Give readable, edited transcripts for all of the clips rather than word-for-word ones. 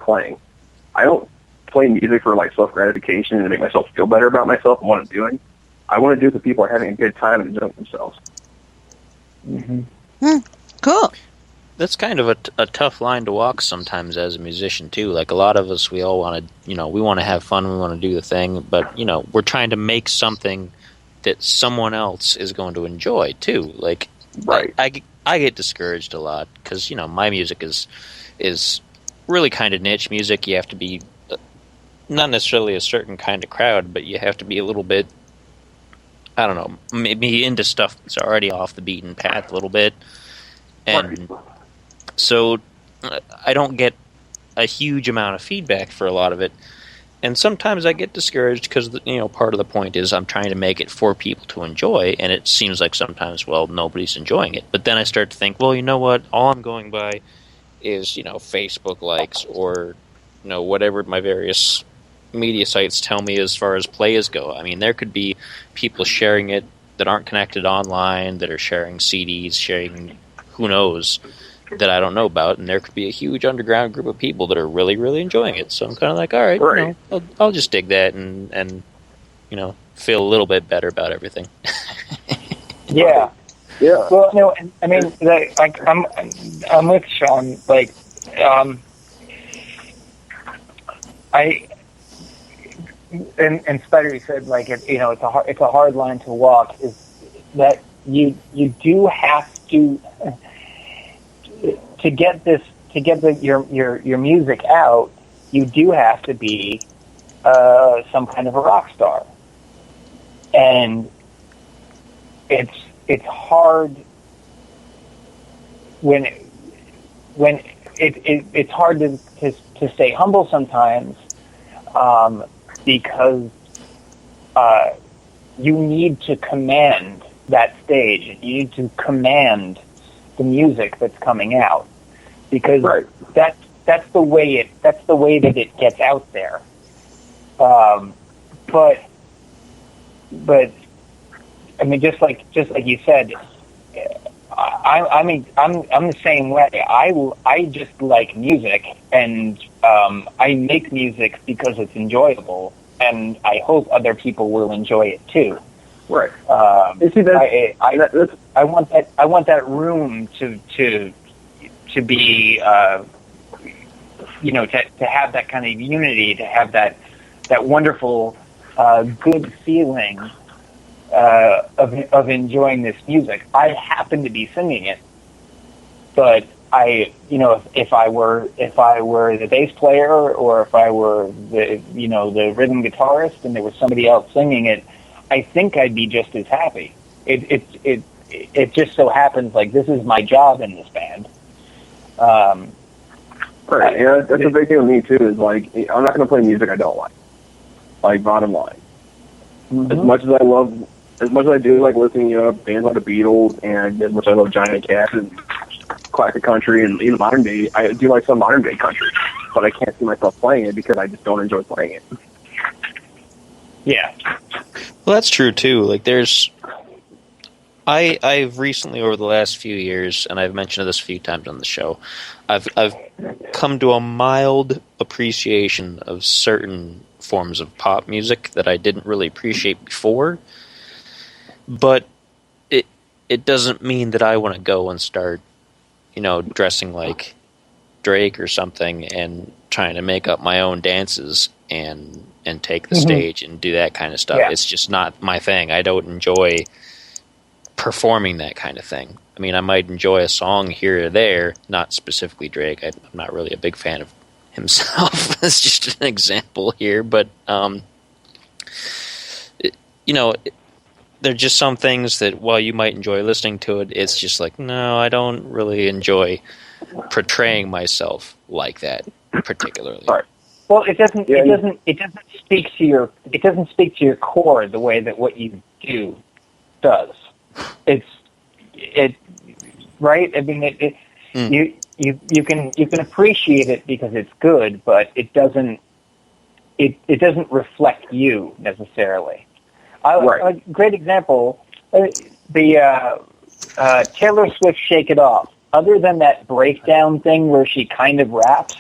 playing. I don't play music for like self-gratification and to make myself feel better about myself and what I'm doing. I want to do it so people are having a good time and enjoying themselves. Cool. That's kind of a tough line to walk sometimes as a musician too. Like a lot of us, we all want to, we want to have fun, we want to do the thing, but we're trying to make something that someone else is going to enjoy too. Like, right. I get discouraged a lot because my music is really kind of niche music. You have to be not necessarily a certain kind of crowd, but you have to be a little bit, I don't know, maybe into stuff that's already off the beaten path a little bit. And so I don't get a huge amount of feedback for a lot of it. And sometimes I get discouraged because, part of the point is I'm trying to make it for people to enjoy, and it seems like sometimes, nobody's enjoying it. But then I start to think, well, you know what? All I'm going by is, Facebook likes or, whatever my various media sites tell me as far as plays go. I mean, there could be people sharing it that aren't connected online, that are sharing CDs, sharing who knows, that I don't know about, and there could be a huge underground group of people that are really, really enjoying it. So I'm kind of like, all right, I'll just dig that and feel a little bit better about everything. Yeah. Well, no, I mean, I'm with Sean. Like, and Spider said, like, it's a hard line to walk. Is that you do have to get your music out, you do have to be some kind of a rock star, and it's hard when it's hard to stay humble sometimes, because you need to command that stage. You need to command the music that's coming out, because that's the way that it gets out there. But I mean, just like you said, I'm the same way. I just like music, and I make music because it's enjoyable, and I hope other people will enjoy it too. Right. You see, I want that room to be, to have that kind of unity, to have that wonderful, good feeling of enjoying this music. I happen to be singing it, but if I were the bass player, or if I were the rhythm guitarist, and there was somebody else singing it, I think I'd be just as happy. It just so happens like this is my job in this band. Right. Yeah, that's a big thing with me too. Is like I'm not going to play music I don't like. Like, bottom line. Mm-hmm. As much as I do like listening to bands like the Beatles, and as much as I love Giant Cats and classic country and even modern day, I do like some modern day country, but I can't see myself playing it because I just don't enjoy playing it. Yeah. Well, that's true too. Like, I've recently, over the last few years, and I've mentioned this a few times on the show, I've come to a mild appreciation of certain forms of pop music that I didn't really appreciate before. But it doesn't mean that I want to go and start, dressing like Drake or something and trying to make up my own dances and take the stage and do that kind of stuff. Yeah. It's just not my thing. I don't enjoy performing that kind of thing. I mean, I might enjoy a song here or there, not specifically Drake. I'm not really a big fan of himself. That's just an example here, but there are just some things that while you might enjoy listening to it, it's just like, no, I don't really enjoy portraying myself like that particularly. Right. Well, it doesn't speak to your core the way that what you do does. Right? I mean, you can appreciate it because it's good, but it doesn't reflect you necessarily. A great example, the Taylor Swift "Shake It Off." Other than that breakdown thing where she kind of raps,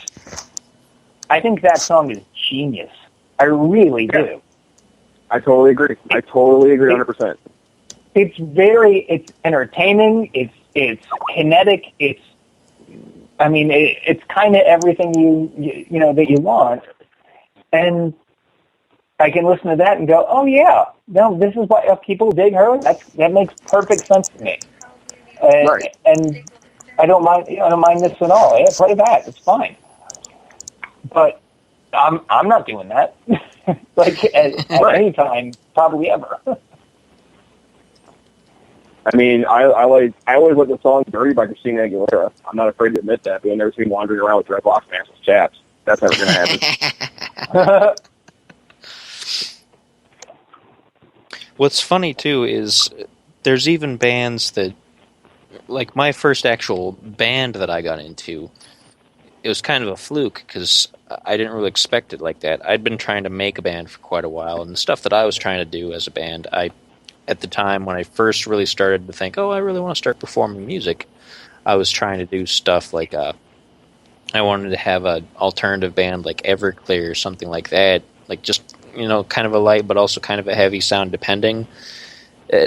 I think that song is genius. I really do. I totally agree. 100%. It's entertaining. It's kinetic. It's kind of everything you know that you want. And I can listen to that and go, oh yeah, no, this is what people dig her. That makes perfect sense to me. Right. And I don't mind this at all. Yeah, play that. It's fine. But I'm not doing that. Like at any time, probably ever. I mean, I always like the song "Dirty" by Christina Aguilera. I'm not afraid to admit that, but you'll never see me wandering around with dreadlocks and assless chaps. That's never going to happen. What's funny, too, is there's even bands that, like my first actual band that I got into, it was kind of a fluke because I didn't really expect it like that. I'd been trying to make a band for quite a while, and the stuff that I was trying to do as a band, at the time when I first really started to think, oh, I really want to start performing music, I was trying to do stuff like I wanted to have an alternative band like Everclear or something like that, like just, kind of a light but also kind of a heavy sound depending.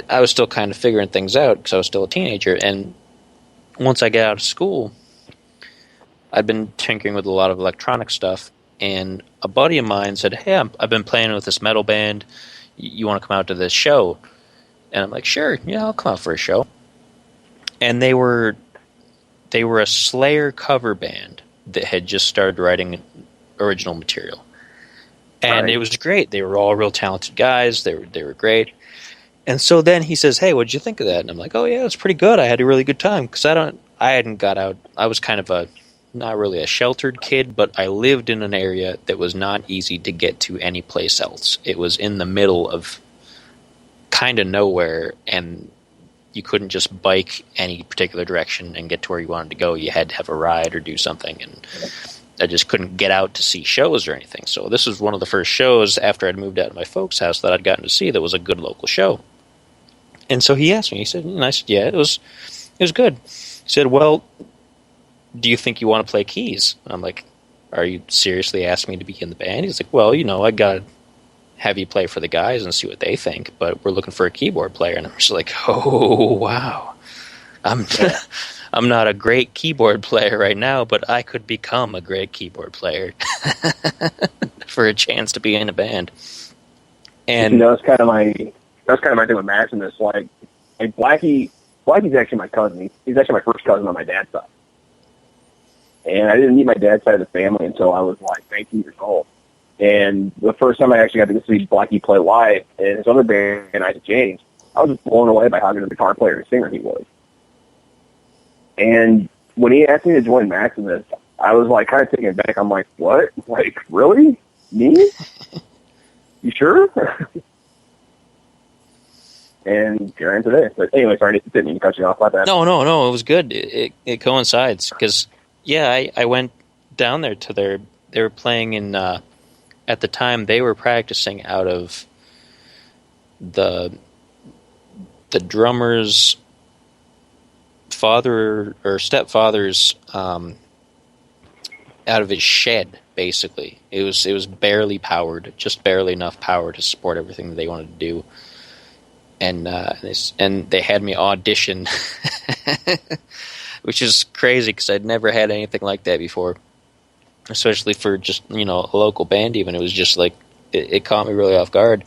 I was still kind of figuring things out because I was still a teenager, and once I got out of school, I'd been tinkering with a lot of electronic stuff, and a buddy of mine said, hey, I've been playing with this metal band, you want to come out to this show? And I'm like, sure, yeah, I'll come out for a show. And they were a Slayer cover band that had just started writing original material. And It was great. They were all real talented guys. They were great. And so then he says, hey, what'd you think of that? And I'm like, oh, yeah, it was pretty good. I had a really good time because I hadn't got out. I was kind of not really a sheltered kid, but I lived in an area that was not easy to get to any place else. It was in the middle of kind of nowhere, and you couldn't just bike any particular direction and get to where you wanted to go. You had to have a ride or do something, and I just couldn't get out to see shows or anything. So this was one of the first shows after I'd moved out of my folks' house that I'd gotten to see that was a good local show. And so he asked me, he said, and I said, yeah, it was good. He said, well, do you think you want to play keys? And I'm like, are you seriously asking me to be in the band? He's like, well, I got to have you play for the guys and see what they think, but we're looking for a keyboard player. And I'm just like, oh, wow. I'm not a great keyboard player right now, but I could become a great keyboard player for a chance to be in a band. And that's kind of my thing with Maximus. Like Blackie's actually my cousin. He's actually my first cousin on my dad's side. And I didn't meet my dad's side of the family until I was like 19 years old. And the first time I actually got to see Blackie play live in his other band, Isaac James, I was just blown away by how good a guitar player and singer he was. And when he asked me to join Maximus, I was like kind of taken aback. I'm like, what? Like, really? Me? You sure? And here I am today. But anyway, sorry, I didn't mean to cut you off like that. No, it was good. It coincides because, yeah, I went down there to they were playing in, at the time they were practicing out of the drummer's father or stepfather's out of his shed. Basically, it was barely powered, just barely enough power to support everything that they wanted to do. And they had me audition, which is crazy because I'd never had anything like that before, especially for just a local band. Even it was just like it caught me really off guard.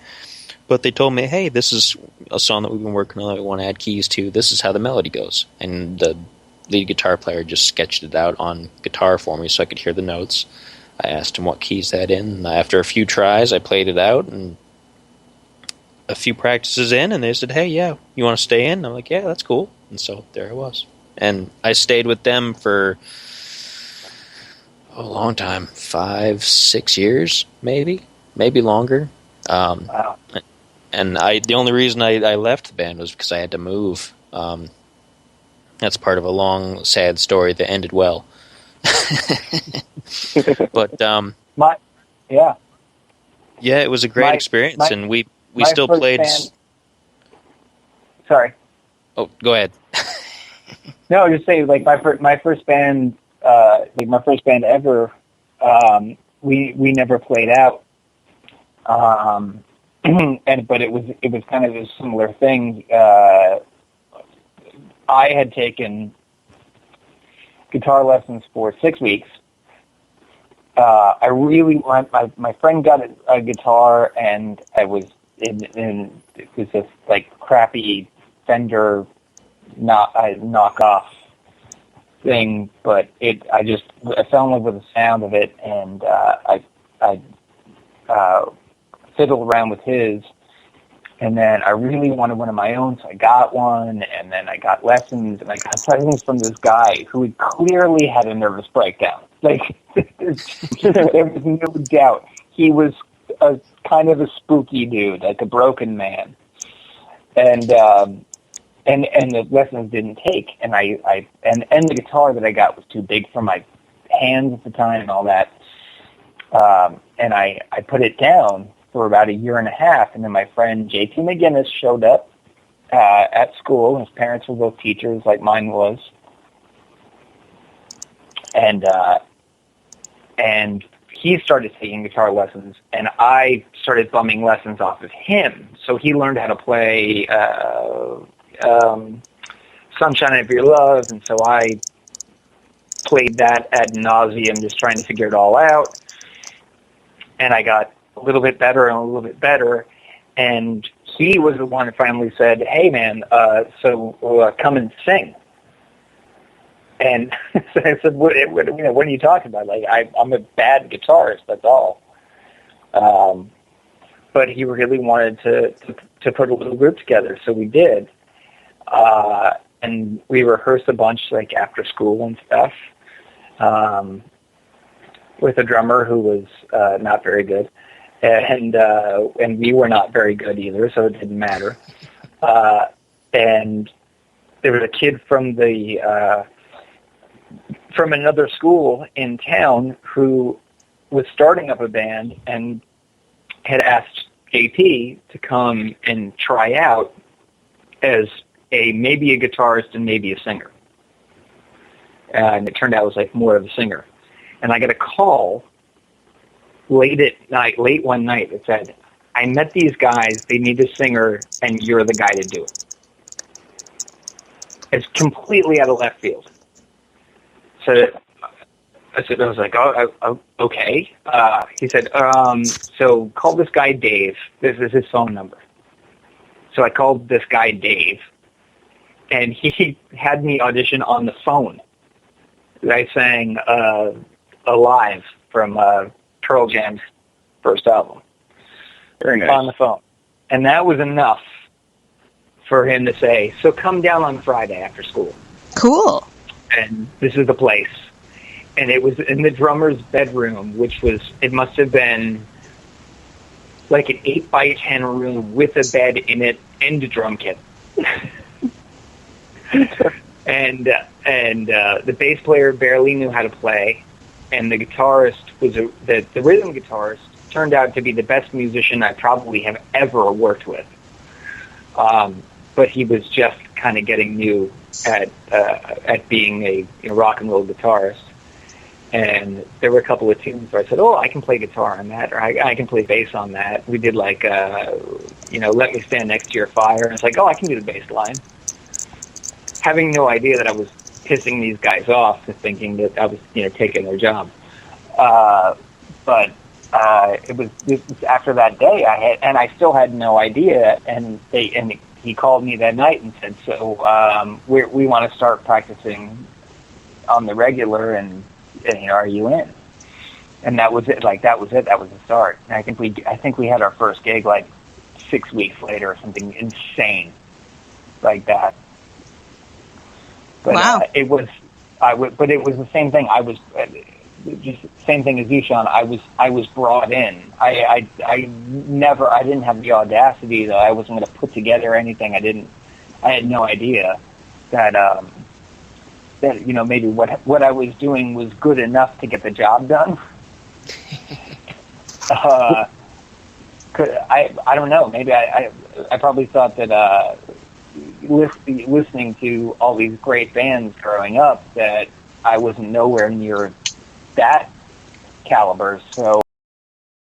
But they told me, hey, this is a song that we've been working on that we want to add keys to. This is how the melody goes. And the lead guitar player just sketched it out on guitar for me so I could hear the notes. I asked him what keys that in. And after a few tries, I played it out. And a few practices in, and they said, hey, yeah, you want to stay in? And I'm like, yeah, that's cool. And so there I was. And I stayed with them for a long time, 5-6 years, maybe longer. Wow. And the only reason I left the band was because I had to move. That's part of a long, sad story that ended well. But yeah, it was a great experience, and we still played. Sorry. Oh, go ahead. No, just say like my first band, like my first band ever. we never played out. But it was kind of a similar thing. I had taken guitar lessons for 6 weeks. I really want my friend got a guitar, and it was this like crappy Fender knockoff thing, but I fell in love with the sound of it, and I fiddled around with his, and then I really wanted one of my own, so I got one, and then I got lessons, and I got lessons from this guy who had clearly had a nervous breakdown. Like, there was no doubt. He was a kind of a spooky dude, like a broken man. And the lessons didn't take, and and the guitar that I got was too big for my hands at the time and all that. And I put it down for about a year and a half, and then my friend J.T. McGinnis showed up at school. His parents were both teachers, like mine was, and he started taking guitar lessons, and I started bumming lessons off of him. So he learned how to play Sunshine of Your Love, and so I played that ad nauseum, just trying to figure it all out. And I got a little bit better and a little bit better, and he was the one that finally said, "Hey, man, come and sing." And so I said, what are you talking about? Like, I'm a bad guitarist, that's all. But he really wanted to put a little group together, so we did. And we rehearsed a bunch, like, after school and stuff, with a drummer who was not very good. And we were not very good either, so it didn't matter. And there was a kid from another school in town who was starting up a band and had asked JP to come and try out as maybe a guitarist and maybe a singer. And it turned out it was like more of a singer. And I got a call late one night that said, "I met these guys, they need a singer, and you're the guy to do it." It's completely out of left field. So I was like, oh, okay. He said, so call this guy Dave. This is his phone number. So I called this guy Dave, and he had me audition on the phone. I sang Alive from Pearl Jam's first album. Very nice. On the phone. And that was enough for him to say, so come down on Friday after school. Cool. And this is the place. And it was in the drummer's bedroom, it must have been like an 8x10 room with a bed in it and a drum kit. and the bass player barely knew how to play, and the guitarist the rhythm guitarist turned out to be the best musician I probably have ever worked with. But he was just kind of getting new at being a rock and roll guitarist. And there were a couple of tunes where I said, "Oh, I can play guitar on that," or I can play bass on that. We did like, "Let Me Stand Next to Your Fire," and it's like, "Oh, I can do the bass line," having no idea that I was pissing these guys off and thinking that I was, taking their job. But it was after that day I still had no idea, and he called me that night and said, "So we want to start practicing on the regular, and are you in?" And that was it. Like, that was it. That was the start. And I think we had our first gig like 6 weeks later or something insane like that. But wow. It was the same thing. I was just same thing as you, Sean. I was brought in. I didn't have the audacity, though. I wasn't going to put together anything. I had no idea that maybe what I was doing was good enough to get the job done. I don't know. Maybe I probably thought that listening to all these great bands growing up, that I wasn't nowhere near that calibers. So